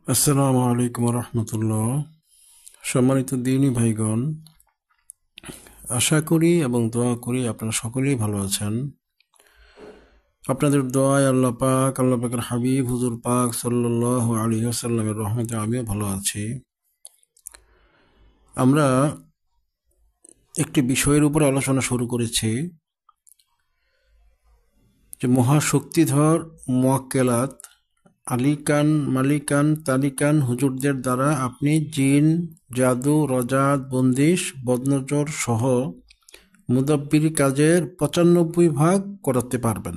আসসালামু আলাইকুম রহমতুল্লাহ। সম্মানিত দিনী ভাইগণ, আশা করি এবং দোয়া করি আপনারা সকলেই ভালো আছেন। আপনাদের দোয়ায় আল্লাহ পাকের হাবিব হুজুর পাক সাল্লাল্লাহু আলাইহি ওয়াসাল্লামের রহমতে আমিও ভালো আছি। আমরা একটি বিষয়ের উপর আলোচনা শুরু করেছি, যে মহাশক্তিধর মুয়াক্কেলাত আলিকান মালিকান তালিকান হুজুরদের দ্বারা আপনি জিন, জাদু, রজাত, বন্দিশ, বদনজর সহ মুদাব্বির কাজের ৯৫ ভাগ করাতে পারবেন।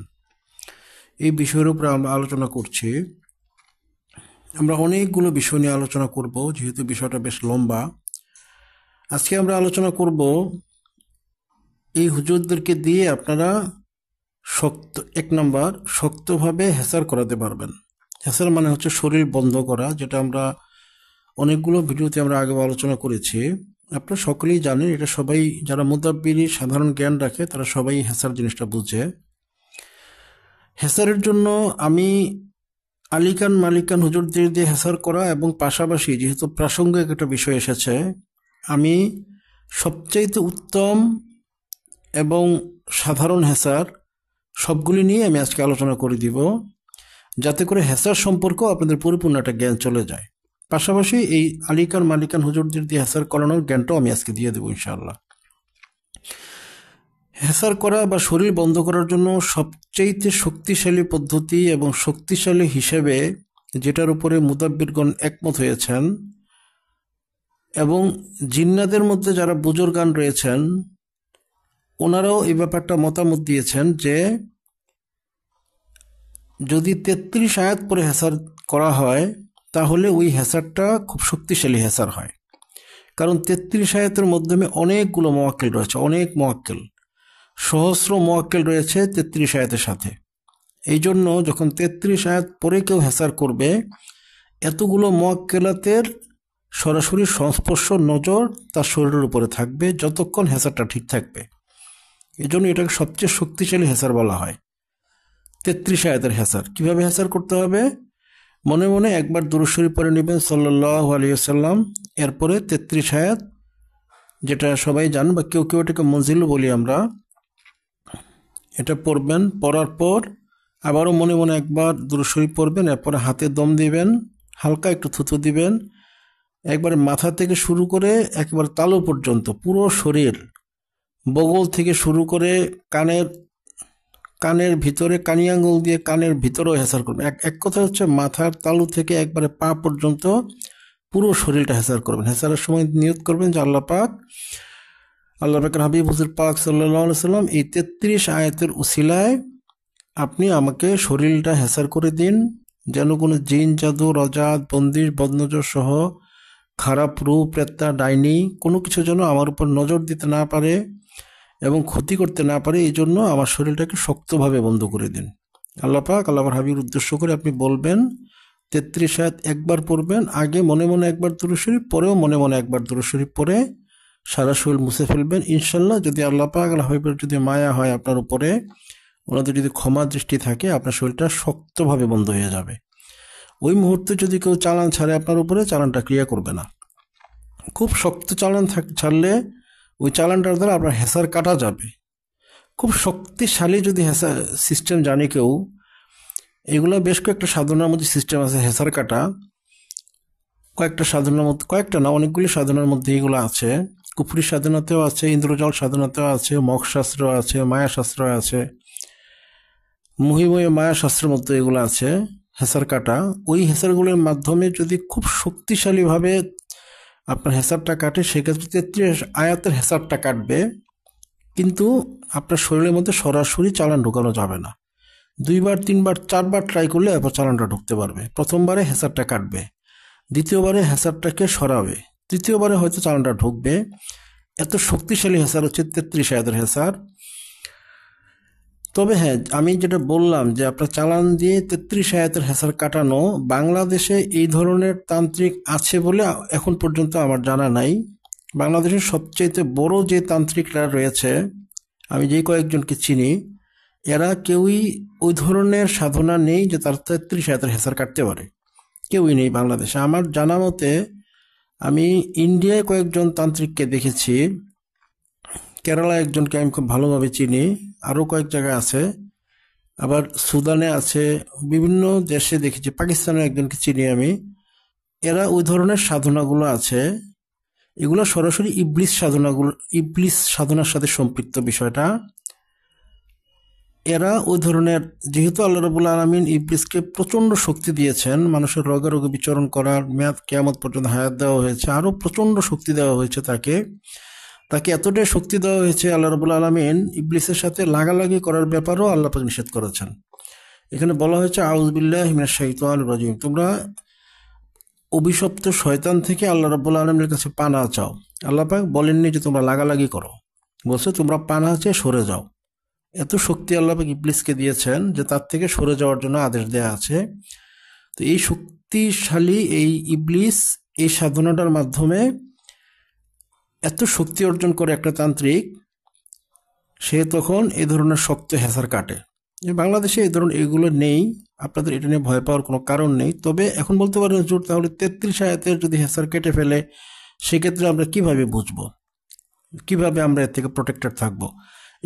এই বিষয়ের উপর আমরা আলোচনা করছি। আমরা অনেকগুলো বিষয় নিয়ে আলোচনা করব, যেহেতু বিষয়টা বেশ লম্বা। আজকে আমরা আলোচনা করব এই হুজুরদেরকে দিয়ে আপনারা এক নাম্বার শক্তভাবে হেসার করাতে পারবেন। হেসার মানে হচ্ছে শরীর বন্ধ করা, যেটা আমরা অনেকগুলো ভিডিওতে আমরা আগে আলোচনা করেছি। আপনারা সকলেই জানেন, এটা সবাই যারা মুদাব্বিরি সাধারণ জ্ঞান রাখে তারা সবাই হেসার জিনিসটা বুঝে। হেসারের জন্য আমি আলিকান মালিকান হুজুরদের দিয়ে হেসার করা এবং পাশাপাশি যেহেতু প্রাসঙ্গিক একটা বিষয় এসেছে, আমি সবচাইতে উত্তম এবং সাধারণ হেসার সবগুলি নিয়ে আমি আজকে আলোচনা করে দিব, যাতে করে হেসার সম্পর্কেও আপনাদের পরিপূর্ণ একটা জ্ঞান চলে যায়। পাশাপাশি এই আলিকান মালিকান হুজুরদের দিয়ে হেসার করানোর জ্ঞানটাও আমি আজকে দিয়ে দেবো ইনশাআল্লাহ। হেসার করা বা শরীর বন্ধ করার জন্য সবচেয়ে শক্তিশালী পদ্ধতি এবং শক্তিশালী হিসেবে যেটার উপরে মুদাব্বিরগণ একমত হয়েছেন, এবং জিন্নাদের মধ্যে যারা বুজুর্গান রয়েছেন ওনারাও এই ব্যাপারটা মতামত দিয়েছেন, যে যদি ৩৩ আয়াত পরে হেসার করা হয় তাহলে ওই হেসারটা খুব শক্তিশালী হেসার হয়। কারণ ৩৩ আয়াতের মাধ্যমে অনেকগুলো মুয়াক্কিল রয়েছে, অনেক মুয়াক্কিল, সহস্র মুয়াক্কিল রয়েছে ৩৩ আয়াতের সাথে। এই জন্য যখন ৩৩ আয়াত পরে কেউ হেসার করবে, এতগুলো মুয়াক্কিলাতের সরাসরি সংস্পর্শ নজর তার শরীরের উপরে থাকবে যতক্ষণ হেসারটা ঠিক থাকবে। এই জন্য এটাকে সবচেয়ে শক্তিশালী হেসার বলা হয়। ৩৩ আয়াতের হেসার কিভাবে হেসার করতে হবে? মনে মনে একবার দুরূদ শরীফ পড়ে নেবেন সাল্লাল্লাহু আলাইহি ওয়াসাল্লাম, এরপরে ৩৩ আয়াত, যেটা সবাই জান বা কেউ কেউ এটাকে মনজিলও বলি আমরা, এটা পড়বেন। পড়ার পর আবারও মনে মনে একবার দুরূদ শরীফ পড়বেন, এরপরে হাতে দম দিবেন, হালকা একটু থুতু দিবেন, একবারে মাথা থেকে শুরু করে একেবারে তালু পর্যন্ত পুরো শরীর, বগল থেকে শুরু করে কানের ভিতরে কানি আঙ্গুল দিয়ে কানের ভিতরেও হেসার করবেন। এক কথা হচ্ছে মাথার তালু থেকে একবারে পা পর্যন্ত পুরো শরীরটা হেসার করবেন। হেসারের সময় নিয়ত করবেন যে আল্লাহ পাকের হাবিব হুজুর পাক সাল্লাল্লাহু আলাইহি সাল্লাম, এই ৩৩ আয়াতের উসিলায় আপনি আমাকে শরীরটা হেসার করে দিন, যেন কোনো জিন, জাদু, রজাত, বন্দিশ, বদনজর সহ খারাপ রূপ, প্রেত্তা, ডাইনি কোনো কিছু যেন আমার উপর নজর দিতে না পারে এবং ক্ষতি করতে না পারে। এই জন্য আমার শরীরটাকে শক্তভাবে বন্ধ করে দিন। আল্লাহ পাক আল্লাহর হাবিব উদ্দেশ্য করে আপনি বলবেন, ৩৩ আয়াত একবার পড়বেন, আগে মনে মনে একবার দুরূদ শরীফ, পরেও মনে মনে একবার দুরূদ শরীফ পড়ে সারা শরীর মুছে ফেলবেন। ইনশাল্লাহ যদি আল্লাহ পাক আল্লাহ হাবিবের যদি মায়া হয় আপনার উপরে, ওনাদের যদি ক্ষমা দৃষ্টি থাকে, আপনার শরীরটা শক্তভাবে বন্ধ হয়ে যাবে। ওই মুহূর্তে যদি কেউ চালান ছাড়ে আপনার উপরে, চালানটা ক্রিয়া করবে না। খুব শক্ত চালান ছাড়লে ওই চালানটার দ্বারা আপনার হেসার কাটা যাবে। খুব শক্তিশালী যদি হেসার সিস্টেম জানে কেউ, এগুলো বেশ কয়েকটা সাধনার মধ্যে সিস্টেম আছে হেসার কাটা, কয়েকটা সাধনার মধ্যে, কয়েকটা না অনেকগুলি সাধনার মধ্যে এগুলো আছে। কুফরি সাধনাতেও আছে, ইন্দ্রজাল সাধনাতেও আছে, মগশাস্ত্র আছে, মায়াশাস্ত্র আছে, মহিময় মায়াশাস্ত্রের মধ্যে এগুলো আছে হেসার কাটা। ওই হেসারগুলোর মাধ্যমে যদি খুব শক্তিশালীভাবে আপনার হেসারটা কাটে, সেক্ষেত্রে ৩৩ আয়াতের হেসারটা কাটবে, কিন্তু আপনার শরীরের মধ্যে সরাসরি চালান ঢুকানো যাবে না। ২বার ৩বার ৪বার ট্রাই করলে এরপর চালানটা ঢুকতে পারবে। প্রথমবারে হেসারটা কাটবে, দ্বিতীয়বারে হেসারটাকে সরাবে, তৃতীয়বারে হয়তো চালানটা ঢুকবে। এত শক্তিশালী হেসার হচ্ছে ৩৩ আয়াতের হেসার। তবে হ্যাঁ, আমি যেটা বললাম যে আপনার চালান দিয়ে ৩৩ আয়াতের হেসার কাটানো, বাংলাদেশে এই ধরনের তান্ত্রিক আছে বলে এখন পর্যন্ত আমার জানা নাই। বাংলাদেশের সবচেয়ে বড় যে তান্ত্রিকরা রয়েছে, আমি যে কয়েকজনকে চিনি, এরা কেউই ওই ধরনের সাধনা নেই যে তার ৩৩ আয়াতের হেসার কাটতে পারে। কেউই নেই বাংলাদেশে। আমার জানা মতে আমি ইন্ডিয়ায় কয়েকজন তান্ত্রিককে দেখেছি, কেরালা একজনকে আমি খুব ভালোভাবে চিনি, আরও কয়েক জায়গায় আছে, আবার সুদানে আছে, বিভিন্ন দেশে দেখেছি, পাকিস্তানের একজনকে চিনি আমি। এরা ওই ধরনের সাধনাগুলো আছে, এগুলো সরাসরি ইবলিস সাধনার সাথে সম্পৃক্ত বিষয়টা। এরা ওই ধরনের, যেহেতু আল্লাহ রাব্বুল আলামিন ইবলিসকে প্রচণ্ড শক্তি দিয়েছেন, মানুষের রোগে রোগে বিচরণ করার মেয়াদ কিয়ামত পর্যন্ত হায়াত দেওয়া হয়েছে, আরও প্রচণ্ড শক্তি দেওয়া হয়েছে তাকে এতটাই শক্তি দেওয়া হয়েছে, আল্লাহ রাব্বুল আলামিন ইবলিসের সাথে লাগালাগি করার ব্যাপারেও আল্লাহ পাক নিষেধ করেছেন। এখানে বলা হয়েছে আউযু বিল্লাহি মিনাশ শাইতানির রাজিম, তোমরা অভিশপ্ত শয়তান থেকে আল্লাহ রাব্বুল আলামিনের কাছে পানাহ চাও। আল্লাহ পাক বলেননি যে তোমরা লাগালাগি করো, বলছে তোমরা পানাহ চেয়ে সরে যাও। এত শক্তি আল্লাহ পাক ইবলিসকে দিয়েছেন যে তার থেকে সরে যাওয়ার জন্য আদেশ দেয়া আছে। তো এই শক্তিশালী এই ইবলিস এই সাধনাটার মাধ্যমে এত শক্তি অর্জন করে একটা তান্ত্রিক, সে তখন এই ধরনের শক্ত হেসার কাটে। বাংলাদেশে এই ধরনের এগুলো নেই, আপনাদের এটা নিয়ে ভয় পাওয়ার কোনো কারণ নেই। তবে এখন বলতে পারেন হুজুর তাহলে 33 আয়াতের যদি হেসার কেটে ফেলে, সেক্ষেত্রে আমরা কিভাবে বুঝবো, কিভাবে আমরা এর থেকে প্রোটেক্টেড থাকবো,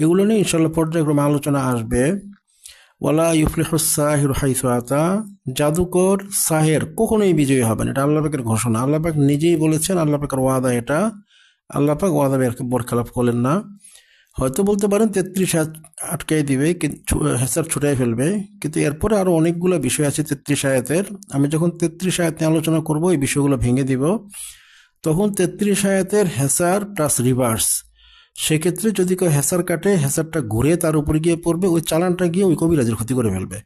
এগুলো নিয়ে ইনশাল্লাহ পর্যায়ক্রমে আলোচনা আসবে। ওয়ালা ইউফলিহুস সাহিরু হাইসু আতা, জাদুকর সাহের কখনোই বিজয়ী হবে না, এটা আল্লাহ পাকের ঘোষণা। আল্লাহ পাক নিজেই বলেছেন, আল্লাহ পাকের ওয়াদা এটা, আল্লাহ পাক ওয়াদা বরখেলাপ করলেন না। হয়তো বলতে পারেন 33 আটকাই দিবে, হেসার ছুটাই ফেলবে, কিন্তু এরপরে আরও অনেকগুলো বিষয় আছে 33 আয়াতের। আমি যখন 33 আয়াত নিয়ে আলোচনা করব, এই বিষয়গুলো ভেঙে দিব, তখন 33 আয়াতের হেসার প্লাস রিভার্স, সেক্ষেত্রে যদি কেউ হেসার কাটে, হেসারটা ঘুরে তার উপরে গিয়ে পড়বে, ওই চালানটা গিয়ে ওই কবিরাজের ক্ষতি করে ফেলবে।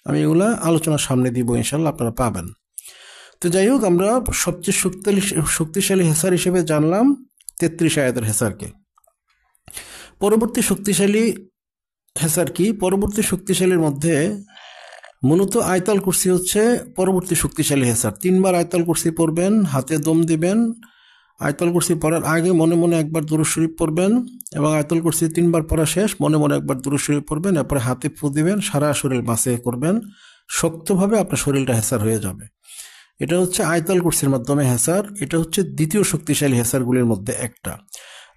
আমি এগুলা আলোচনার সামনে দিব, ইনশাল্লাহ আপনারা পাবেন। তো যাই হোক, আমরা সবচেয়ে শক্তিশালী হেসার হিসেবে জানলাম 33 আয়াতের হেসারকে। পরবর্তী শক্তিশালী হেসার কি? পরবর্তী শক্তিশালীর মধ্যে মূলত আয়তাল কুরসি হচ্ছে পরবর্তী শক্তিশালী হেসার। 3 বার আয়তাল কুরসি পড়বেন, হাতে দম দিবেন, আয়তাল কুরসি পড়ার আগে মনে মনে একবার দুরূদ শরীফ পড়বেন, এবং আয়তাল কুরসি 3 বার পড়া শেষ মনে মনে একবার দুরূদ শরীফ পড়বেন, এরপরে হাতে ফু দিবেন, সারা শরীর মাসে করবেন, শক্তভাবে আপনার শরীরটা হেসার হয়ে যাবে। এটা হচ্ছে আয়তাল কুরসির মাধ্যমে হেসার। এটা হচ্ছে দ্বিতীয় শক্তিশালী হেসারগুলির মধ্যে একটা।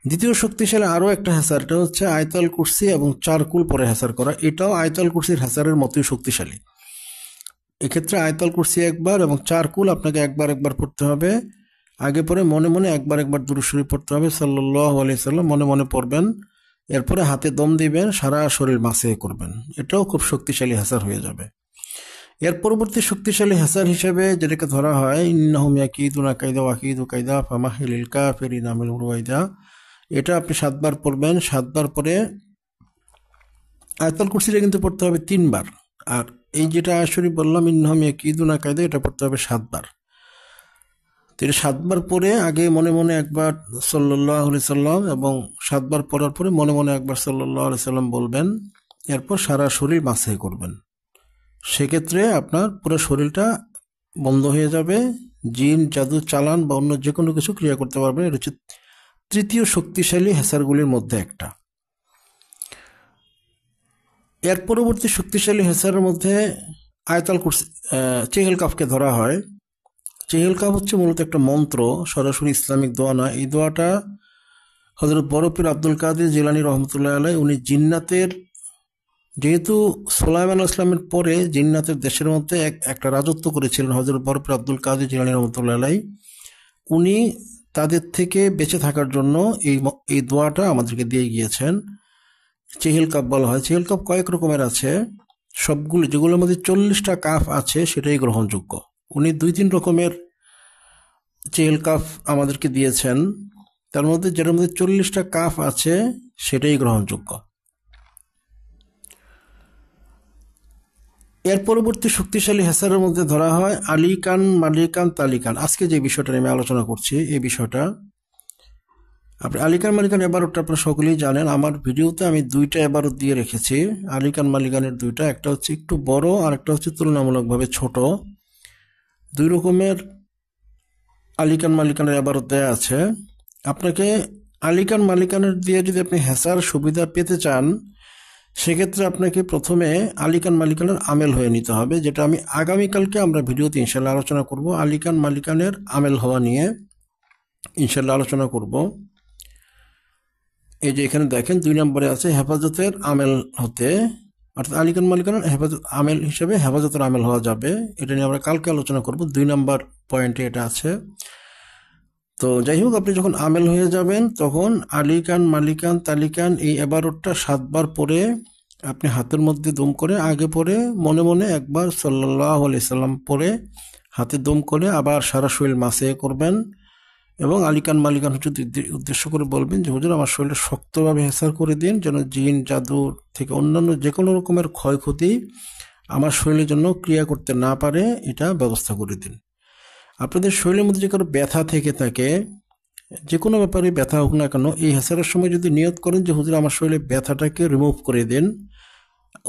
দ্বিতীয় শক্তিশালী আরও একটা হেসার, এটা হচ্ছে আয়তাল কুরসি এবং চারকুল পরে হেসার করা। এটাও আয়তাল কুরসির হেসারের মতোই শক্তিশালী। এক্ষেত্রে আয়তাল কুরসি একবার এবং চারকুল আপনাকে একবার পড়তে হবে, আগে পরে মনে মনে একবার দুরূদ শরীফ পড়তে হবে সাল্লাল্লাহু আলাইহি সাল্লাম, মনে মনে পড়বেন, এরপরে হাতে দম দিবেন, সারা শরীর মাসে করবেন। এটাও খুব শক্তিশালী হেসার হয়ে যাবে। এর পরবর্তী শক্তিশালী হেসার হিসেবে যেটাকে ধরা হয় ইন্নাহুম ইয়াকিদুনা কাইদা ওয়া আকিদু কাইদা ফামাহিলিল কাফিরিনা আমহিলহুম রুওয়াইদা, এটা আপনি 7 বার পড়বেন। 7 বার পরে আয়াতুল কুরসিটা কিন্তু পড়তে হবে 3 বার, আর এই যেটা আয়াত বললাম ইন্নাহুম ইয়াকিদুনা কাইদা, এটা পড়তে হবে 7 বার। তো 7 বার পরে আগে মনে মনে একবার সাল্লাল্লাহু আলাইহি সাল্লাম, এবং 7 বার পড়ার পরে মনে মনে একবার সাল্লাল্লাহু আলাইহি সাল্লাম বলবেন, এরপর সারা শরীর মাসে করবেন। সেক্ষেত্রে আপনার পুরো শরীরটা বন্ধ হয়ে যাবে, জিন জাদু চালান বা অন্য যে কোনো কিছু ক্রিয়া করতে পারবেন। এটা হচ্ছে তৃতীয় শক্তিশালী হেসারগুলির মধ্যে একটা। এর পরবর্তী শক্তিশালী হেসারের মধ্যে আয়াতুল কুরসি, চেহেল কাফকে ধরা হয়। চেহেল কাফ হচ্ছে মূলত একটা মন্ত্র, সরাসরি ইসলামিক দোয়া না। এই দোয়াটা হযরত বড় পীর আব্দুল কাদের জিলানী রহমতুল্লাহ আলাইহি, উনি জিন্নাতের, যেহেতু সুলাইমান ইসলামের পরে জিন্নাতের দেশের মধ্যে একটা রাজত্ব করেছিলেন হযরত বড় পীর আব্দুল কাদের জিলানী রহমতুল্লাহ আলাইহি, উনি তাদের থেকে বেঁচে থাকার জন্য এই দোয়াটা আমাদেরকে দিয়ে গিয়েছেন। চেহেল কাফ বলা হয়। চেহেল কাফ কয়েক রকমের আছে, সবগুলো যেগুলোর মধ্যে 40টা কাফ আছে সেটাই গ্রহণযোগ্য। উনি 2-3 রকমের চেহেল কাফ আমাদেরকে দিয়েছেন, তার মধ্যে যেটার মধ্যে 40টা কাফ আছে সেটাই গ্রহণযোগ্য। এর পরবর্তী শক্তিশালী হেসারের মধ্যে ধরা হয় আলিকান, মালিকান, তালিকান। আজকে যে বিষয়টা আমি আলোচনা করছি, এই বিষয়টা আপনি আলিকান মালিকান এবারটা আপনারা সকলেই জানেন। আমার ভিডিওতে আমি 2টা এবারত দিয়ে রেখেছি, আলিকান মালিকানের 2টা, একটা হচ্ছে একটু বড় আর একটা হচ্ছে তুলনামূলকভাবে ছোট। 2 রকমের আলিকান মালিকানের এবারত দেয়া আছে। আপনাকে আলিকান মালিকানের দিয়ে যদি আপনি হেসার সুবিধা পেতে চান, সেক্ষেত্রে আপনাকে প্রথমে আলিকান মালিকানের আমেল হয়ে নিতে হবে, যেটা আমি আগামীকালকে আমরা ভিডিওতে ইনশাল্লাহ আলোচনা করব। আলিকান মালিকানের আমেল হওয়া নিয়ে ইনশাল্লাহ আলোচনা করব। এই যে এখানে দেখেন 2 নম্বরে আছে হেফাজতের আমেল হতে, অর্থাৎ আলিকান মালিকানের হেফাজত আমেল হিসেবে হেফাজতের আমেল হওয়া যাবে। এটা নিয়ে আমরা কালকে আলোচনা করব, 2 নম্বর পয়েন্টে এটা আছে। তো যাই হোক, আপনি যখন আমেল হয়ে যাবেন তখন আলিকান মালিকান তালিকান এই 11টা 7 বার পরে আপনি হাতের মধ্যে দম করে আগে পরে মনে মনে একবার সাল্লাল্লাহু আলাইহি সাল্লাম পরে হাতে দম করে আবার সারা শরীর মাসে করবেন এবং আলিকান মালিকান উদ্দেশ্য করে বলবেন যে হুজুর আমার শরীরটা শক্তভাবে হেসার করে দিন, যেন জিন জাদু থেকে অন্যান্য যে কোনো রকমের ক্ষয়ক্ষতি আমার শরীরের জন্য ক্রিয়া করতে না পারে, এটা ব্যবস্থা করে দিন। আপনাদের শরীরের মধ্যে যে কোনো ব্যথা থেকে থাকে, যে কোনো ব্যাপারে ব্যথা হোক না কেন, এই হেসারের সময় যদি নিয়ত করেন যে হুজুর আমার শরীরে ব্যথাটাকে রিমুভ করে দিন,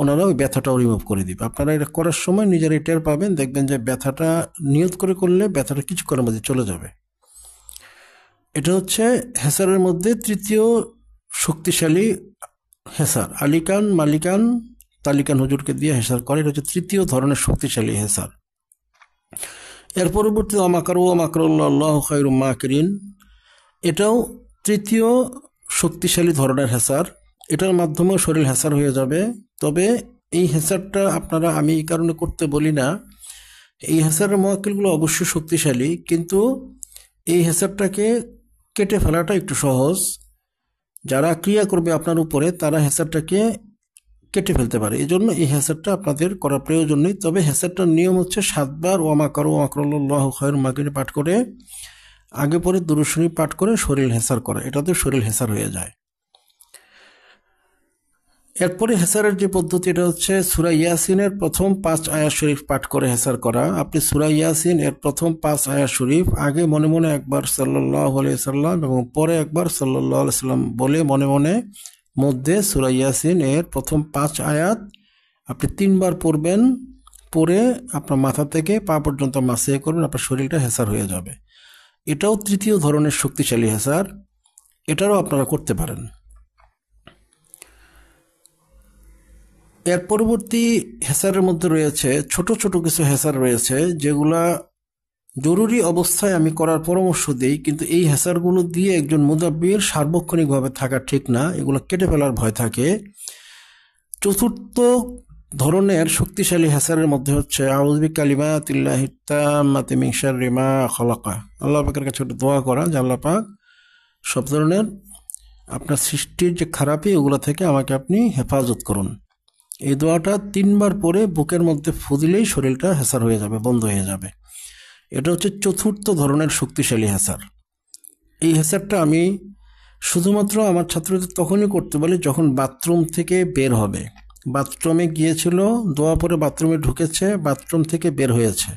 ওনারা ওই ব্যথাটাও রিমুভ করে দিবে। আপনারা এটা করার সময় নিজেরাই টের পাবেন, দেখবেন যে ব্যথাটা নিয়ত করে করলে ব্যথাটা কিছুক্ষণের মধ্যে চলে যাবে। এটা হচ্ছে হেসারের মধ্যে তৃতীয় শক্তিশালী হেসার। আলিকান মালিকান তালিকান হুজুরকে দিয়ে হেসার করে, এটা হচ্ছে তৃতীয় ধরনের শক্তিশালী হেসার। এর পরবর্তী আমাকারু আমাকারুল্লাহ খায়রুম মাকিরিন, এটাও তৃতীয় শক্তিশালী ধরনের হেসার। এটার মাধ্যমেও শরীর হেসার হয়ে যাবে। তবে এই হেসারটা আপনারা, আমি এই কারণে করতে বলি না, এই হেসারের মোয়াক্কিলগুলো অবশ্যই শক্তিশালী, কিন্তু এই হেসারটাকে কেটে ফেলাটা একটু সহজ। যারা ক্রিয়া করবে আপনার উপরে তারা হেসারটাকে কেটে ফেলতে পারে, এই জন্য এই হেসারটা আপনাদের করা প্রয়োজন নেই। তবে হেসারটার নিয়ম হচ্ছে 7 বার ওয়ামাকারু ওয়ামাকারুল্লাহ খায়রুম মাকিরিন পাঠ করে আগে পরে দুরূদ শরীফ পাঠ করে শরীর হেসার করা, এটাতে শরীর হেসার হয়ে যায়। এরপরে হেসারের যে পদ্ধতি, এটা হচ্ছে সূরা ইয়াসিনের প্রথম 5 আয়াত শরীফ পাঠ করে হেসার করা। আপনি সূরা ইয়াসিন এর প্রথম 5 আয়াত শরীফ আগে মনে মনে একবার সাল্লাল্লাহু আলাইহি সাল্লাম এবং পরে একবার সাল্লাল্লাহু আলাইহি সাল্লাম বলে মনে মনে মধ্যে সূরা ইয়াসিন এর প্রথম 5 আয়াত আপনি 3 বার পড়বেন। পরে আপনার মাথা থেকে পা পর্যন্ত মাসে করবেন, আপনার শরীরটা হেসার হয়ে যাবে। এটাও তৃতীয় ধরনের শক্তিশালী হেসার, এটারও আপনারা করতে পারেন। এর পরবর্তী হেসারের মধ্যে রয়েছে ছোট ছোট কিছু হেসার রয়েছে, যেগুলা জরুরি অবস্থায় আমি করার পরামর্শ দিই, কিন্তু এই হেসারগুলো দিয়ে একজন মুদাব্বির সার্বক্ষণিকভাবে থাকা ঠিক না, এগুলো কেটে ফেলার ভয় থাকে। চতুর্থ ধরনের শক্তিশালী হেসারের মধ্যে হচ্ছে আউযু বিকালিমাতিল্লাহিত তাম্মাতি মিন শাররি মা খালাকা, আল্লাহ পাকের কাছে দোয়া করা যে আল্লাহ পাক সব ধরনের আপনার সৃষ্টির যে খারাপি ওগুলো থেকে আমাকে আপনি হেফাজত করুন। এই দোয়াটা 3 বার পরে বুকের মধ্যে ফু দিলেই শরীরটা হেসার হয়ে যাবে, বন্ধ হয়ে যাবে। এটা হচ্ছে চতুর্থ ধরনের শক্তিশালী হেসার। এই হেসারটা আমি শুধুমাত্র আমার ছাত্রদের তখনই করতে বলি যখন বাথরুম থেকে বের হবে। বাথরুমে গিয়েছিল, দোয়া পরে বাথরুমে ঢুকেছে, বাথরুম থেকে বের হয়েছে,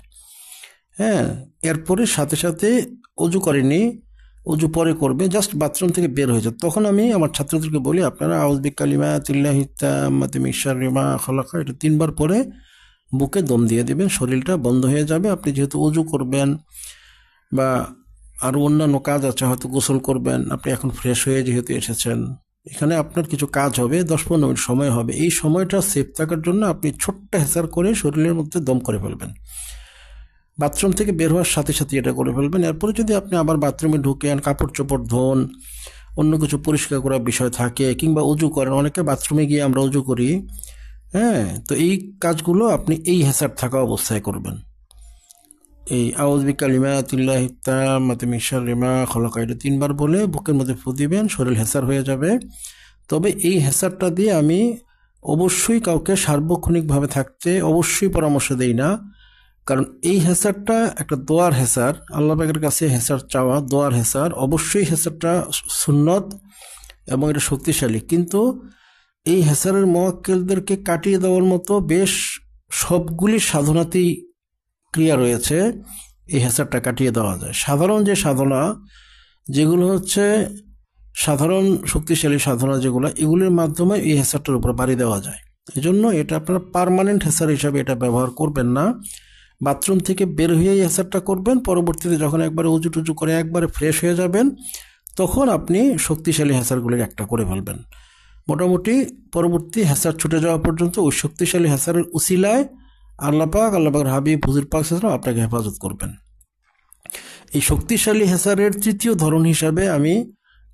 হ্যাঁ, এরপরে সাথে সাথে অজু করেনি, অজু পরে করবে, জাস্ট বাথরুম থেকে বের হয়েছে, তখন আমি আমার ছাত্রদেরকে বলি আপনারা আউযু বিকালিমাতিল্লাহিত তাম্মাতি মিন শাররি মা খালাকা এটা 3 বার পরে বুকে দম দিয়ে দিবেন, শরীরটা বন্ধ হয়ে যাবে। আপনি যেহেতু অজু করবেন বা আরও অন্যান্য কাজ আছে, হয়তো গোসল করবেন, আপনি এখন ফ্রেশ হয়ে যেহেতু এসেছেন, এখানে আপনার কিছু কাজ হবে, 10-15 মিনিট সময় হবে। এই সময়টা সেফ থাকার জন্য আপনি ছোট্ট হেসার করে শরীরের মধ্যে দম করে ফেলবেন, বাথরুম থেকে বের হওয়ার সাথে সাথে এটা করে ফেলবেন। এরপরে যদি আপনি আবার বাথরুমে ঢুকেন, কাপড় চোপড় ধোন, অন্য কিছু পরিষ্কার করার বিষয় থাকে, কিংবা উজু করেন, অনেকে বাথরুমে গিয়ে আমরা উজু করি, হ্যাঁ, তো এই কাজগুলো আপনি এই হেসার থাকা অবস্থায় করবেন। এই আউযু বিকালিমাতিল্লাহিত তাম্মাতি মিন শাররি মা খালাকা এটা 3 বার বলে বুকের মধ্যে ফু দিবেন, শরীর হেসার হয়ে যাবে। তবে এই হেসারটা দিয়ে আমি অবশ্যই কাউকে সার্বক্ষণিকভাবে থাকতে অবশ্যই পরামর্শ দেই না, কারণ এই হেসারটা একটা দোয়ার হেসার, আল্লাহ পাকের কাছে হেসার চাওয়া, দোয়ার হেসার। অবশ্যই হেসারটা সুন্নত এবং এটা শক্তিশালী, কিন্তু এই হেসারের মোয়াক্কেলদেরকে কাটিয়ে দেওয়ার মতো বেশ সবগুলি সাধনাতেই ক্রিয়া রয়েছে, এই হেসারটা কাটিয়ে দেওয়া যায়। সাধারণ যে সাধনা যেগুলো হচ্ছে সাধারণ শক্তিশালী সাধনা যেগুলো, এগুলির মাধ্যমে এই হেসারটার উপর বাড়ি দেওয়া যায়। এই জন্য এটা আপনারা পার্মানেন্ট হেসার হিসাবে এটা ব্যবহার করবেন না। বাথরুম থেকে বের হয়ে এই হেসারটা করবেন, পরবর্তীতে যখন একবারে উজু টুজু করে একবারে ফ্রেশ হয়ে যাবেন তখন আপনি শক্তিশালী হেসারগুলির একটা করে ফেলবেন। মোটামুটি পরবর্তী হেসার ছুটে যাওয়া পর্যন্ত ওই শক্তিশালী হেসারের উসিলায় আল্লাহ পাকের হাবিব হুজুর পাক সাল্লাল্লাহু আলাইহি ওয়াসাল্লাম আপনাকে হেফাজত করবেন। এই শক্তিশালী হেসারের তৃতীয় ধরন হিসাবে আমি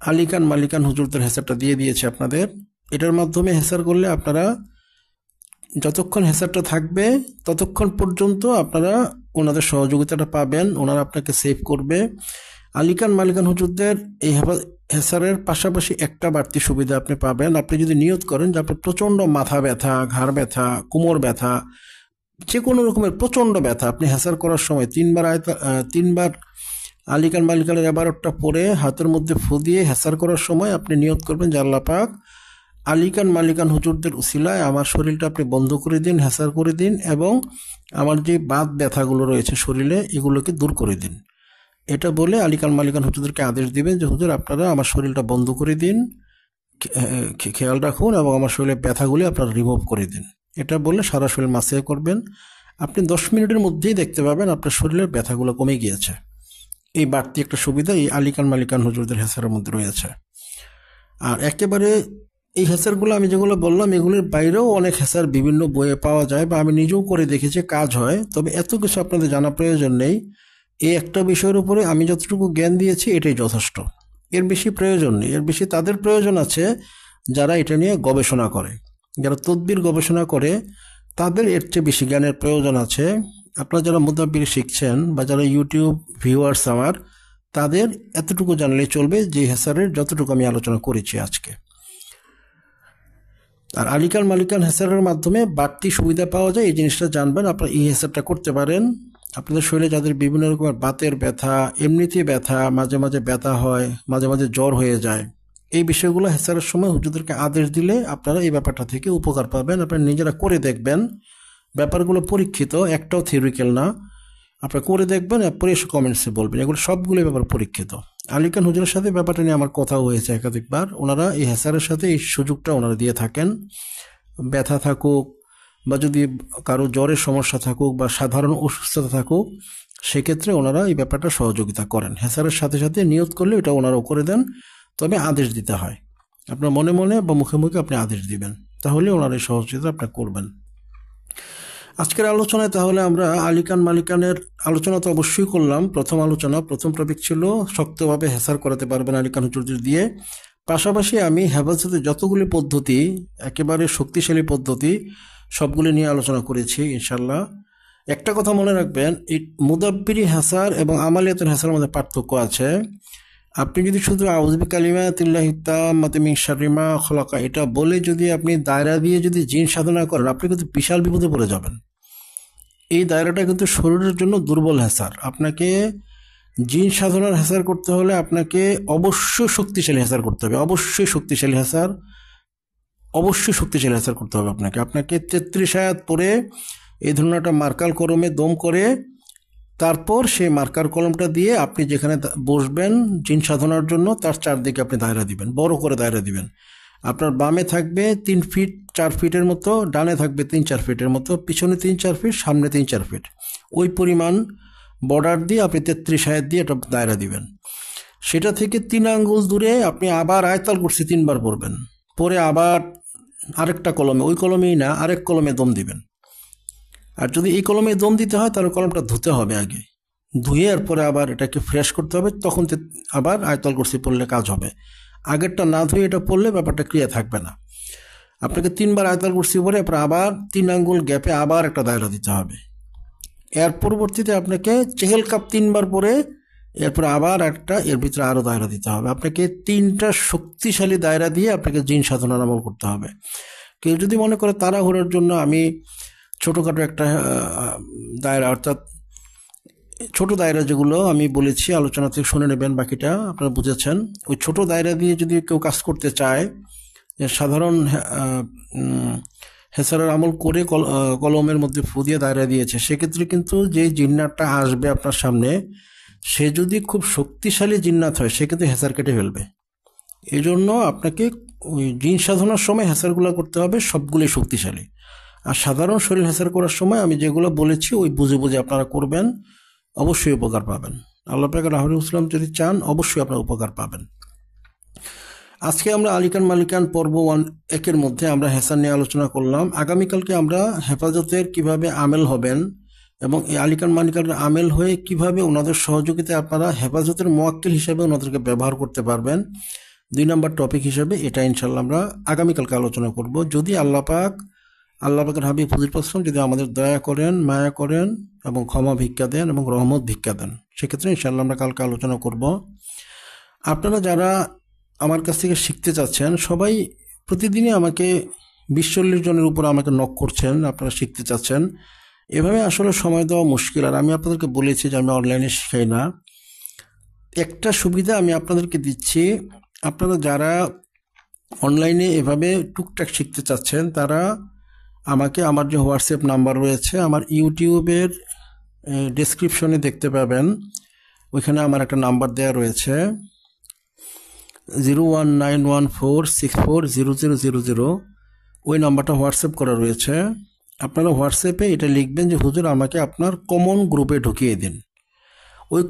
আলিকান মালিকান হুজুরদের হেসারটা দিয়ে দিয়েছি আপনাদের। এটার মাধ্যমে হেসার করলে আপনারা যতক্ষণ হেসারটা থাকবে ততক্ষণ পর্যন্ত আপনারা ওনাদের সহযোগিতাটা পাবেন, ওনারা আপনাকে সেভ করবে। আলিকান মালিকান হুজুরদের এই হেসারের পাশাপাশি একটা বাড়তি সুবিধা আপনি পাবেন। আপনি যদি নিয়ত করেন যে আপনার প্রচণ্ড মাথা ব্যথা, ঘাড় ব্যথা, কোমর ব্যথা, যে কোনো রকমের প্রচণ্ড ব্যথা, আপনি হেসার করার সময় তিনবার আলিকান মালিকানের এবারটা পরে হাতের মধ্যে ফু দিয়ে হেসার করার সময় আপনি নিয়ত করবেন যে আল্লাহ পাক আলিকান মালিকান হুজুরদের উসিলায় আমার শরীরটা আপনি বন্ধ করে দিন, হেসার করে দিন, এবং আমার যে বাত ব্যথাগুলো রয়েছে শরীরে এগুলোকে দূর করে দিন। এটা বলে আলিকান মালিকান হুজুরদেরকে আদেশ দিবেন যে হুজুর আপনারা আমার শরীরটা বন্ধ করে দিন, খেয়াল রাখুন, এবং আমার শরীরের ব্যথাগুলি আপনারা রিমুভ করে দিন। এটা বলে সারা শরীর মাসাজ করবেন। আপনি 10 মিনিটের মধ্যেই দেখতে পাবেন আপনার শরীরের ব্যথাগুলো কমে গিয়েছে। এই বাড়তি একটা সুবিধা এই আলিকান মালিকান হুজুরদের হেসারের মধ্যে রয়েছে। আর একেবারে এই হেসারগুলো আমি যেগুলো বললাম এগুলোর বাইরেও অনেক হেসার বিভিন্ন বইয়ে পাওয়া যায় বা আমি নিজেও করে দেখেছি, কাজ হয়। তবে এত কিছু আপনাদের জানা প্রয়োজন নেই। এই একটা বিষয়ের উপরে আমি যতটুকু জ্ঞান দিয়েছি এটাই যথেষ্ট, এর বেশি প্রয়োজন নেই। এর বেশি তাদের প্রয়োজন আছে যারা এটা নিয়ে গবেষণা করে, যারা তদবির গবেষণা করে, তাদের এর চেয়ে বেশি জ্ঞানের প্রয়োজন আছে। আপনারা যারা মুদাব্বির শিখছেন বা যারা ইউটিউব ভিউয়ার্স আমার, তাদের এতটুকু জানলেই চলবে যে হেসারের যতটুকু আমি আলোচনা করেছি আজকে। আর আলিকান মালিকান হেসারের মাধ্যমে বাড়তি সুবিধা পাওয়া যায়, এই জিনিসটা জানবেন। আপনারা এই হেসারটা করতে পারেন। আপনাদের শরীরে যাদের বিভিন্ন রকমের বাতের ব্যথা, এমনিতে ব্যথা, মাঝে মাঝে ব্যথা হয়, মাঝে মাঝে জ্বর হয়ে যায়, এই বিষয়গুলো হেসারের সময় হুজুরদেরকে আদেশ দিলে আপনারা এই ব্যাপারটা থেকে উপকার পাবেন। আপনারা নিজেরা করে দেখবেন, ব্যাপারগুলো পরীক্ষিত, একটাও থিওরিক্যাল না। আপনারা করে দেখবেন, এরপরে এসে কমেন্টসে বলবেন। এগুলো সবগুলো ব্যাপার পরীক্ষিত। আলিকান হুজুরের সাথে ব্যাপারটা নিয়ে আমার কথাও হয়েছে একাধিকবার। ওনারা এই হেসারের সাথে এই সুযোগটা ওনারা দিয়ে থাকেন। ব্যথা থাকুক বা যদি কারো জ্বরের সমস্যা থাকুক বা সাধারণ অসুস্থতা থাকুক, সেক্ষেত্রে ওনারা এই ব্যাপারটা সহযোগিতা করেন। হেসারের সাথে সাথে নিয়ত করলে এটা ওনারাও করে দেন, তবে আদেশ দিতে হয়। আপনার মনে মনে বা মুখে মুখে আপনি আদেশ দিবেন, তাহলে ওনার এই সহযোগিতা আপনি করবেন। আজকের আলোচনায় তাহলে আমরা আলিকান মালিকানের আলোচনা তো অবশ্যই করলাম। প্রথম টপিক ছিল শক্তভাবে হেসার করাতে পারবেন আলিকান হুজুরদের দিয়ে। পাশাপাশি আমি হেফাজতের যতগুলি পদ্ধতি, একেবারে শক্তিশালী পদ্ধতি, সবগুলি নিয়ে আলোচনা করেছি ইনশাল্লাহ। একটা কথা মনে রাখবেন, এই মুদাব্বিরি হেসার এবং আমালিয়াতুল হেসারের মধ্যে পার্থক্য আছে। আপনি যদি শুধু আউযু বিকালিমাতিল্লাহি তাম্মাতি মিন শাররি মা খলাকা এটা বলে যদি আপনি দায়রা দিয়ে যদি জিন সাধনা করেন, আপনি কিন্তু বিশাল বিপদে পড়ে যাবেন। এই দায়রাটা কিন্তু শরীরের জন্য দুর্বল হেসার। আপনাকে জিন সাধনার হেসার করতে হলে আপনাকে অবশ্যই শক্তিশালী হেসার করতে হবে, অবশ্যই শক্তিশালী হেসার করতে হবে। আপনাকে 33 আয়াত পরে এই ধরনের একটা মার্কার কলমে দম করে, তারপর সেই মার্কার কলমটা দিয়ে আপনি যেখানে বসবেন জিন সাধনার জন্য তার চারদিকে আপনি দায়রা দিবেন, বড় করে দায়রা দিবেন। আপনার বামে থাকবে 3 ফিট 4 ফিটের মতো, ডানে থাকবে 3-4 ফিটের মতো, পিছনে 3-4 ফিট, সামনে 3-4 ফিট, ওই পরিমাণ বর্ডার দিয়ে আপনি 33 আয়াত দিয়ে একটা দায়রা দিবেন। সেটা থেকে 3 আঙ্গুল দূরে আপনি আবার আয়াতুল কুরসি 3 বার পড়বেন, পরে আবার আরেকটা কলমে, ওই কলমেই না আরেক কলমে দম দিবেন। আর যদি এই কলমে দম দিতে হয় তাহলে কলমটা ধুতে হবে আগে, ধুয়ে এরপরে আবার এটাকে ফ্রেশ করতে হবে, তখন আবার আয়াতুল কুরসি পড়লে কাজ হবে। আগেরটা না ধুয়ে এটা পড়লে ব্যাপারটা ক্রিয়া থাকবে না। আপনাকে 3 বার আয়াতুল কুরসি পড়ে এরপর আবার 3 আঙ্গুল গ্যাপে আবার একটা দায়রা দিতে হবে। এর পরবর্তীতে আপনাকে চেহেল কাপ 3 বার পরে এরপর আবার একটা, এর ভিতরে আরও দায়রা দিতে হবে। আপনাকে 3টা শক্তিশালী দায়রা দিয়ে আপনাকে জিন সাধনার আমল করতে হবে। কেউ যদি মনে করে তাড়াহুড়োর জন্য আমি ছোটোখাটো একটা দায়রা, অর্থাৎ ছোট দায়রা যেগুলো আমি বলেছি আলোচনা থেকে শুনে নেবেন, বাকিটা আপনারা বুঝেছেন। ওই ছোট দায়রা দিয়ে যদি কেউ কাজ করতে চায়, সাধারণ হেসারের আমল করে কলমের মধ্যে ফু দিয়ে দায়রা দিয়েছে, সেক্ষেত্রে কিন্তু যে জিন্নাতটা আসবে আপনার সামনে, সে যদি খুব শক্তিশালী জিন্নাত হয় সে কিন্তু হেসার কেটে ফেলবে। এই জন্য আপনাকে ওই জিন সাধনার সময় হেসারগুলো করতে হবে সবগুলোই শক্তিশালী। আর সাধারণ শরীর হেসার করার সময় আমি যেগুলো বলেছি ওই বুঝে বুঝে আপনারা করবেন, অবশ্যই উপকার পাবেন। আল্লাহ পাক রাহুল ইসলাম যদি চান অবশ্যই আপনারা উপকার পাবেন। আজকে আমরা আলিকান মালিকান পর্ব 1 মধ্যে আমরা হেসার নিয়ে আলোচনা করলাম। আগামীকালকে আমরা হেফাজতের কিভাবে আমেল হবেন এবং এই আলিকান মালিকানের আমেল হয়ে কিভাবে ওনাদের সহযোগিতায় আপনারা হেফাজতের মুয়াক্কিল হিসেবে ওনাদেরকে ব্যবহার করতে পারবেন, 2 নম্বর টপিক হিসেবে এটা ইনশাল্লাহ আমরা আগামীকালকে আলোচনা করব। যদি আল্লাহ পাকের হাবিব হুজুর পাক যদি আমাদের দয়া করেন, মায়া করেন এবং ক্ষমা ভিক্ষা দেন এবং রহমত ভিক্ষা দেন, সেক্ষেত্রে ইনশাল্লাহ আমরা কালকে আলোচনা করব। আপনারা যারা আমার কাছ থেকে শিখতে চাচ্ছেন সবাই প্রতিদিনই আমাকে 20-40 জনের উপর আমাকে নক করছেন, আপনারা শিখতে চাচ্ছেন। এভাবে আসলে সময় দেওয়া মুশকিল। আর আমি আপনাদেরকে বলেছি যে আমি অনলাইনে শেখাই না। একটা সুবিধা আমি আপনাদেরকে দিচ্ছি, আপনারা যারা অনলাইনে এভাবে টুকটাক শিখতে চাচ্ছেন তারা আমাকে, আমার যে হোয়াটসঅ্যাপ নাম্বার রয়েছে আমার ইউটিউবের ডেসক্রিপশনে দেখতে পাবেন, ওইখানে আমার একটা নাম্বার দেওয়া রয়েছে 01914640000। ওই নাম্বারটা হোয়াটসঅ্যাপ করা রয়েছে। আপনারা হোয়াটসঅ্যাপে এটা লিখবেন যে হুজুর আমাকে আপনার কমন গ্রুপে ঢুকিয়ে দিন। ওই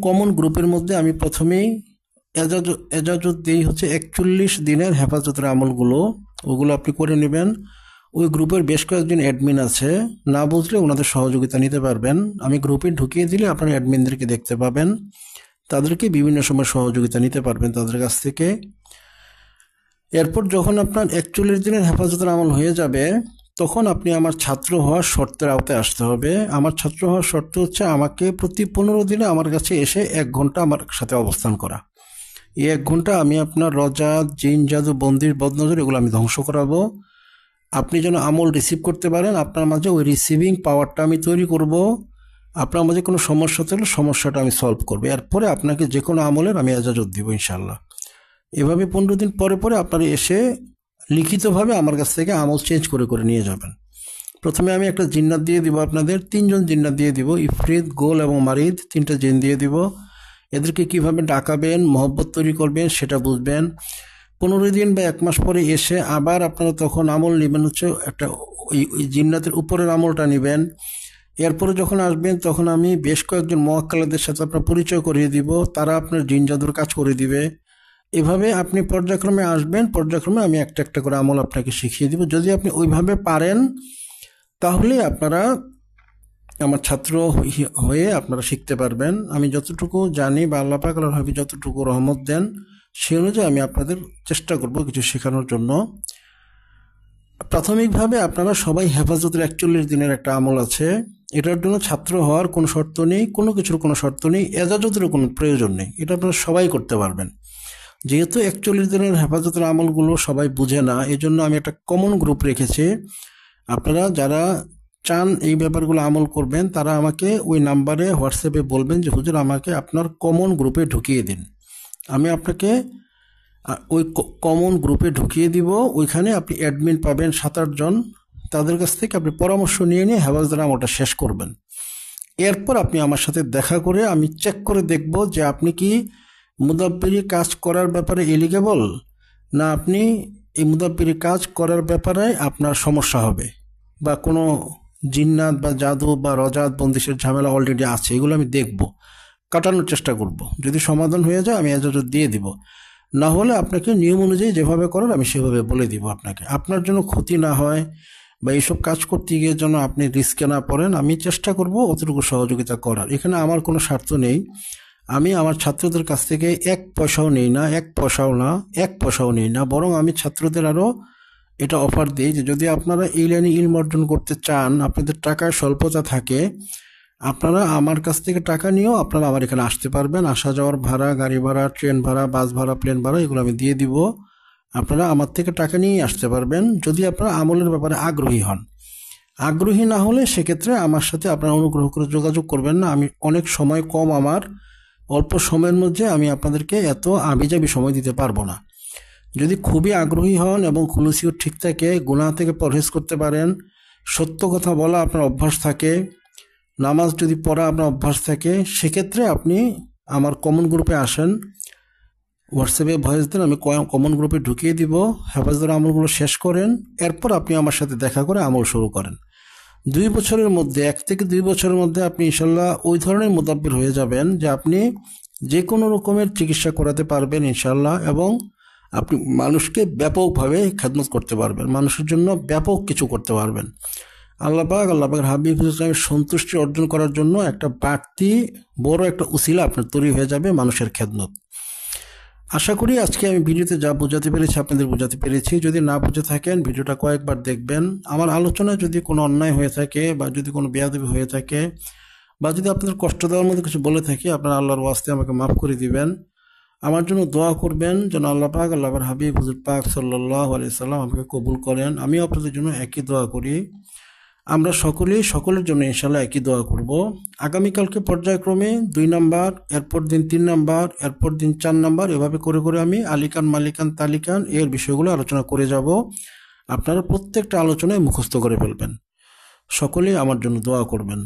কমন গ্রুপের মধ্যে আমি প্রথমেই এজাজত দিই হচ্ছে 41 দিনের হেফাজতের আমলগুলো, ওগুলো আপনি করে নেবেন। ওই গ্রুপের বেশ কয়েকজন অ্যাডমিন আছে, না বুঝলে ওনাদের সহযোগিতা নিতে পারবেন। আমি গ্রুপে ঢুকিয়ে দিলে আপনার অ্যাডমিনদেরকে দেখতে পাবেন, তাদেরকে বিভিন্ন সময় সহযোগিতা নিতে পারবেন তাদের কাছ থেকে। এরপর যখন আপনার 41 দিনের হেফাজতের আমল হয়ে যাবে তখন আপনি আমার ছাত্র হওয়ার শর্তের আওতায় আসতে হবে। আমার ছাত্র হওয়ার শর্ত হচ্ছে আমাকে প্রতি 15 দিনে আমার কাছে এসে 1 ঘন্টা আমার সাথে অবস্থান করা। এই 1 ঘন্টা আমি আপনার রজাত, জিন, জাদু, বন্দির, বদনজর এগুলো আমি ধ্বংস করাবো। আপনি যেন আমল রিসিভ করতে পারেন, আপনার মাঝে ওই রিসিভিং পাওয়ারটা আমি তৈরি করব। আপনার মাঝে কোনো সমস্যা থাকলে সমস্যাটা আমি সলভ করবো। এরপরে আপনাকে যে কোনো আমলের আমি এজাজত দিব ইনশাল্লাহ। এভাবে 15 দিন পরে পরে আপনারা এসে লিখিতভাবে আমার কাছ থেকে আমল চেঞ্জ করে নিয়ে যাবেন। প্রথমে আমি একটা জিন্নাত দিয়ে দিব, আপনাদের 3 জন জিন্নাত দিয়ে দিব, ইফরিত, গোল এবং মারিদ, 3টা জিন দিয়ে দিব। এদেরকে কিভাবে ডাকাবেন, মহব্বত তৈরি করবেন সেটা বুঝবেন। 15 দিন বা 1 মাস পরে এসে আবার আপনারা তখন আমল নেবেন হচ্ছে একটা ওই জিন্নাতের উপরের আমলটা নেবেন। এরপরে যখন আসবেন তখন আমি বেশ কয়েকজন মুয়াক্কালাদের সাথে আপনার পরিচয় করিয়ে দিব, তারা আপনার জিন জাদুর কাজ করে দিবে। এভাবে আপনি পর্যায়ক্রমে আসবেন, পর্যায়ক্রমে আমি একটা একটা করে আমল আপনাকে শিখিয়ে দিব। যদি আপনি ওইভাবে পারেন তাহলে আপনারা আমার ছাত্র হয়ে আপনারা শিখতে পারবেন। আমি যতটুকু জানি বা আল্লাহ পাক আল্লাহর হাবিব যতটুকু রহমত দেন সে অনুযায়ী আমি আপনাদের চেষ্টা করব কিছু শেখানোর জন্য। প্রাথমিকভাবে আপনারা সবাই হেফাজতের 41 দিনের একটা আমল আছে, এটার জন্য ছাত্র হওয়ার কোনো শর্ত নেই, কোনো কিছুর কোনো শর্ত নেই, এজাজতেরও কোনো প্রয়োজন নেই, এটা আপনারা সবাই করতে পারবেন। যেহেতু 41 দিনের হেফাজতের আমলগুলো সবাই বুঝে না, এই জন্য আমি একটা কমন গ্রুপ রেখেছি। আপনারা যারা চান এই ব্যাপারগুলো আমল করবেন তারা আমাকে ওই নাম্বারে হোয়াটসঅ্যাপে বলবেন যে হুজুর আমাকে আপনার কমন গ্রুপে ঢুকিয়ে দিন। আমি আপনাকে ওই কমন গ্রুপে ঢুকিয়ে দিব। ওইখানে আপনি অ্যাডমিন পাবেন 7-8 জন, তাদের কাছ থেকে আপনি পরামর্শ নিয়ে হেফাজতের আমলটা শেষ করবেন। এরপর আপনি আমার সাথে দেখা করে আমি চেক করে দেখব যে আপনি কি মুদাব্বিরি কাজ করার ব্যাপারে এলিগেবল, না আপনি এই মুদাব্বিরি কাজ করার ব্যাপারে আপনার সমস্যা হবে, বা কোনো জিন্নাত বা জাদু বা রজাত বন্দিশের ঝামেলা অলরেডি আছে, এগুলো আমি দেখব, কাটানোর চেষ্টা করব। যদি সমাধান হয়ে যায় আমি এজাজত দিয়ে দিব, না হলে আপনাকে নিয়ম অনুযায়ী যেভাবে করার আমি সেভাবে বলে দিব আপনাকে। আপনার জন্য ক্ষতি না হয় বা এইসব কাজ করতে গিয়ে যেন আপনি রিস্কে না পড়েন, আমি চেষ্টা করব অতটুকু সহযোগিতা করার। এখানে আমার কোনো স্বার্থ নেই, আমি আমার ছাত্রদের কাছ থেকে 1 পয়সাও নেই না, 1 পয়সাও নেই না, বরং আমি ছাত্রদের আরও এটা অফার দিই যে যদি আপনারা এই লাইনে ইলম অর্জন করতে চান, আপনাদের টাকার স্বল্পতা থাকে, আপনারা আমার কাছ থেকে টাকা নিয়েও আপনারা আমার এখানে আসতে পারবেন। আসা যাওয়ার ভাড়া, গাড়ি ভাড়া, ট্রেন ভাড়া, বাস ভাড়া, প্লেন ভাড়া এগুলো আমি দিয়ে দিব। আপনারা আমার থেকে টাকা নিয়েই আসতে পারবেন যদি আপনারা আমলের ব্যাপারে আগ্রহী হন। আগ্রহী না হলে সেক্ষেত্রে আমার সাথে আপনারা অনুগ্রহ করে যোগাযোগ করবেন না। আমি অনেক সময় কম, আমার অল্প সময়ের মধ্যে আমি আপনাদেরকে এত আবিজাবি সময় দিতে পারবো না। যদি খুবই আগ্রহী হন এবং খুলুসিও ঠিক থাকে, গুনাহ থেকে পরহেজ করতে পারেন, সত্য কথা বলা আপনার অভ্যাস থাকে, নামাজ যদি পড়া আপনার অভ্যাস থাকে, সেক্ষেত্রে আপনি আমার কমন গ্রুপে আসেন, হোয়াটসঅ্যাপে ভয়েস দেন, আমি কমন গ্রুপে ঢুকিয়ে দিব। হেফাজতের আমলগুলো শেষ করেন, এরপর আপনি আমার সাথে দেখা করে আমল শুরু করেন। 2 বছরের মধ্যে, 1 থেকে 2 বছরের মধ্যে আপনি ইনশাল্লাহ ওই ধরনের মুদাব্বির হয়ে যাবেন যে আপনি যে কোনো রকমের চিকিৎসা করাতে পারবেন ইনশাল্লাহ, এবং আপনি মানুষকে ব্যাপকভাবে খেদমত করতে পারবেন, মানুষের জন্য ব্যাপক কিছু করতে পারবেন। আল্লাহ পাকের হাবিব ইসলামের সন্তুষ্টি অর্জন করার জন্য একটা বাড়তি বড় একটা উসিলা আপনার তৈরি হয়ে যাবে মানুষের খেদমত। আশা করি আজকে আমি ভিডিওতে যা বোঝাতে পেরেছি আপনাদের বোঝাতে পেরেছি। যদি না বুঝে থাকেন ভিডিওটা কয়েকবার দেখবেন। আমার আলোচনায় যদি কোনো অন্যায় হয়ে থাকে বা যদি কোনো বেয়াদবি হয়ে থাকে বা যদি আপনাদের কষ্ট দেওয়ার মধ্যে কিছু বলে থাকি, আপনারা আল্লাহর ওয়াস্তে আমাকে মাফ করে দিবেন। আমার জন্য দোয়া করবেন যেন আল্লাহ পাকের হাবিব হুজুর পাক সাল্লাল্লাহু আলাইহি সাল্লাম আমাকে কবুল করেন। আমিও আপনাদের জন্য একই দোয়া করি। আমরা সকলের জন্য ইনশাল্লাহ একই দোয়া করব। আগামীকালকে পর্যায়ক্রমে 2 নাম্বার, এরপর দিন 3 নাম্বার, এরপর দিন 4 নাম্বার, এভাবে করে করে আমি আলিকান মালিকান তালিকান এর বিষয়গুলো আলোচনা করে যাব। আপনারা প্রত্যেকটা আলোচনায় মুখস্থ করে ফেলবেন। সকলেই আমার জন্য দোয়া করবেন।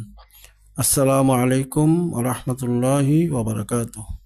আসসালামু আলাইকুম ওয়া রাহমাতুল্লাহি ওয়া বারাকাতুহু।